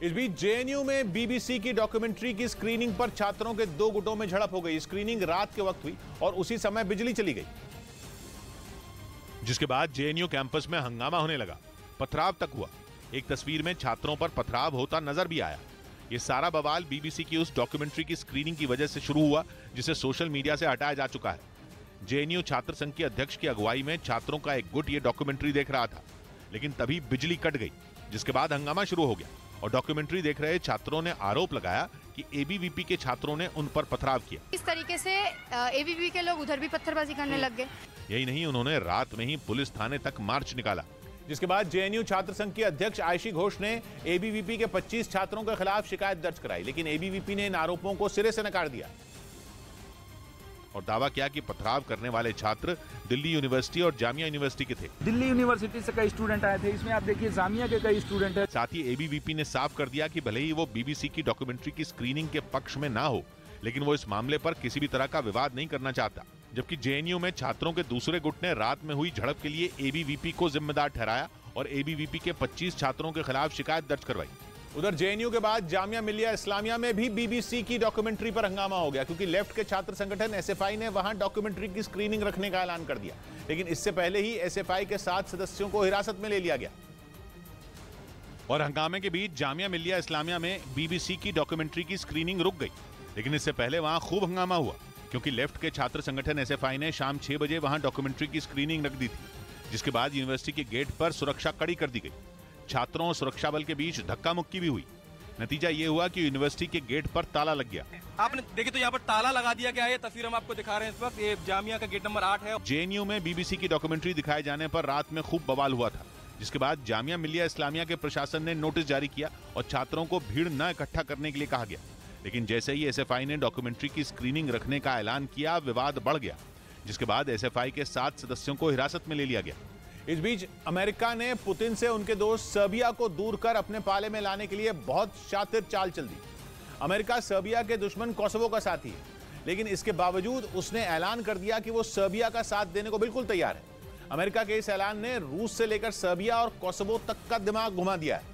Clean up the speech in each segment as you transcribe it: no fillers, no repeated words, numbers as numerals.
इस बीच जेएनयू में बीबीसी की डॉक्यूमेंट्री की स्क्रीनिंग पर छात्रों के दो गुटों में झड़प हो गई। स्क्रीनिंग रात के वक्त हुई और उसी समय बिजली चली गई, जिसके बाद जेएनयू कैंपस में हंगामा होने लगा, पथराव तक हुआ। एक तस्वीर में छात्रों पर पथराव होता नजर भी आया। ये सारा बवाल बीबीसी की उस डॉक्यूमेंट्री की स्क्रीनिंग की वजह से शुरू हुआ जिसे सोशल मीडिया से हटाया जा चुका है। जेएनयू छात्र संघ के अध्यक्ष की अगुवाई में छात्रों का एक गुट ये डॉक्यूमेंट्री देख रहा था, लेकिन तभी बिजली कट गई, जिसके बाद हंगामा शुरू हो गया और डॉक्यूमेंट्री देख रहे छात्रों ने आरोप लगाया कि एबीवीपी के छात्रों ने उन पर पथराव किया। इस तरीके से एबीवीपी के लोग उधर भी पत्थरबाजी करने लग गए। यही नहीं, उन्होंने रात में ही पुलिस थाने तक मार्च निकाला, जिसके बाद जेएनयू छात्र संघ की अध्यक्ष आयशी घोष ने एबीवीपी के 25 छात्रों के खिलाफ शिकायत दर्ज कराई, लेकिन एबीवीपी ने इन आरोपों को सिरे से नकार दिया और दावा किया कि पथराव करने वाले छात्र दिल्ली यूनिवर्सिटी और जामिया यूनिवर्सिटी के थे। दिल्ली यूनिवर्सिटी से कई स्टूडेंट आए थे, इसमें आप देखिए जामिया के कई स्टूडेंट हैं। साथ ही एबीवीपी ने साफ कर दिया कि भले ही वो बीबीसी की डॉक्यूमेंट्री की स्क्रीनिंग के पक्ष में ना हो, लेकिन वो इस मामले पर किसी भी तरह का विवाद नहीं करना चाहता। जबकि जेएनयू में छात्रों के दूसरे गुट ने रात में हुई झड़प के लिए एबीवीपी को जिम्मेदार ठहराया और एबीवीपी के 25 छात्रों के खिलाफ शिकायत दर्ज करवाई। उधर जेएनयू के बाद जामिया मिलिया इस्लामिया में भी बीबीसी की डॉक्यूमेंट्री पर हंगामा हो गया, क्योंकि लेफ्ट के छात्र संगठन एसएफआई ने वहां डॉक्यूमेंट्री की स्क्रीनिंग रखने का ऐलान कर दिया, लेकिन इससे पहले ही एसएफआई के 7 सदस्यों को हिरासत में ले लिया गया। और हंगामे के बीच जामिया मिलिया इस्लामिया में बीबीसी की डॉक्यूमेंट्री की स्क्रीनिंग रुक गई, लेकिन इससे पहले वहां खूब हंगामा हुआ, क्योंकि लेफ्ट के छात्र संगठन एसएफआई ने शाम 6 बजे वहां डॉक्यूमेंट्री की स्क्रीनिंग रख दी थी, जिसके बाद यूनिवर्सिटी के गेट पर सुरक्षा कड़ी कर दी गई। छात्रों और सुरक्षा बल के बीच धक्का मुक्की भी हुई। नतीजा ये हुआ कि यूनिवर्सिटी के गेट पर ताला लग गया। आपने देखिए तो यहाँ पर ताला लगा दिया गया है। तस्वीर हम आपको दिखा रहे हैं इस वक्त। ये जामिया का गेट नंबर 8 है। जेएनयू में बीबीसी की डॉक्यूमेंट्री दिखाए जाने पर रात में खूब बवाल हुआ था, जिसके बाद जामिया मिलिया इस्लामिया के प्रशासन ने नोटिस जारी किया और छात्रों को भीड़ न इकट्ठा करने के लिए कहा गया। लेकिन जैसे ही एसएफआई ने डॉक्यूमेंट्री की स्क्रीनिंग रखने का ऐलान किया, विवाद बढ़ गया, जिसके बाद एसएफआई के 7 सदस्यों को हिरासत में ले लिया गया। इस बीच अमेरिका ने पुतिन से उनके दोस्त सर्बिया को दूर कर अपने पाले में लाने के लिए बहुत शातिर चाल चल दी। अमेरिका सर्बिया के दुश्मन कोसोवो का साथी है, लेकिन इसके बावजूद उसने ऐलान कर दिया कि वो सर्बिया का साथ देने को बिल्कुल तैयार है। अमेरिका के इस ऐलान ने रूस से लेकर सर्बिया और कोसोवो तक का दिमाग घुमा दिया है,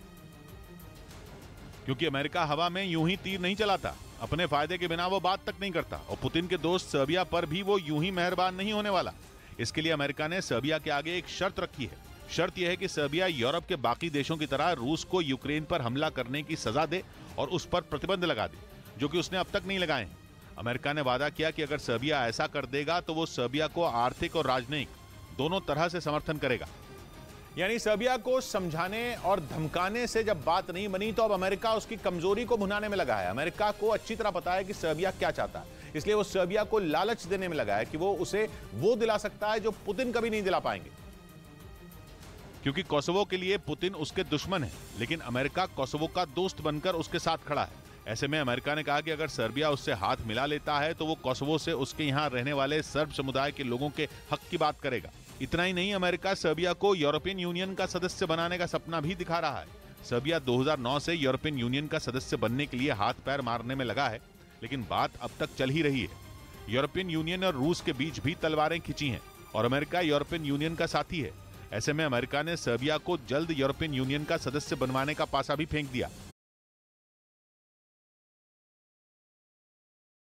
क्योंकि अमेरिका हवा में यूं ही तीर नहीं चलाता, अपने फायदे के बिना वो बात तक नहीं करता और पुतिन के दोस्त सर्बिया पर भी वो यूं ही मेहरबान नहीं होने वाला। इसके लिए अमेरिका ने सर्बिया के आगे एक शर्त रखी है। शर्त यह है कि सर्बिया यूरोप के बाकी देशों की तरह रूस को यूक्रेन पर हमला करने की सजा दे और उस पर प्रतिबंध लगा दे, जो कि उसने अब तक नहीं लगाए हैं। अमेरिका ने वादा किया कि अगर सर्बिया ऐसा कर देगा तो वो सर्बिया को आर्थिक और राजनयिक दोनों तरह से समर्थन करेगा। यानी सर्बिया को समझाने और धमकाने से जब बात नहीं बनी, तो अब अमेरिका उसकी कमजोरी को भुनाने में लगा है। अमेरिका को अच्छी तरह पता है कि सर्बिया क्या चाहता है, इसलिए वो सर्बिया को लालच देने में लगा है कि वो उसे वो दिला सकता है जो पुतिन कभी नहीं दिला पाएंगे। क्योंकि कोसोवो के लिए पुतिन उसके दुश्मन है, लेकिन अमेरिका कोसोवो का दोस्त बनकर उसके साथ खड़ा है। ऐसे में अमेरिका ने कहा कि अगर सर्बिया उससे हाथ मिला लेता है तो वो कोसोवो से उसके यहाँ रहने वाले सर्ब समुदाय के लोगों के हक की बात करेगा। इतना ही नहीं, अमेरिका सर्बिया को यूरोपियन यूनियन का सदस्य बनाने का सपना भी दिखा रहा है। सर्बिया 2009 से यूरोपियन यूनियन का सदस्य बनने के लिए हाथ पैर मारने में लगा है, लेकिन बात अब तक चल ही रही है। यूरोपियन यूनियन और रूस के बीच भी तलवारें खिंची हैं और अमेरिका यूरोपियन यूनियन का साथी है। ऐसे में अमेरिका ने सर्बिया को जल्द यूरोपियन यूनियन का सदस्य बनवाने का पासा भी फेंक दिया।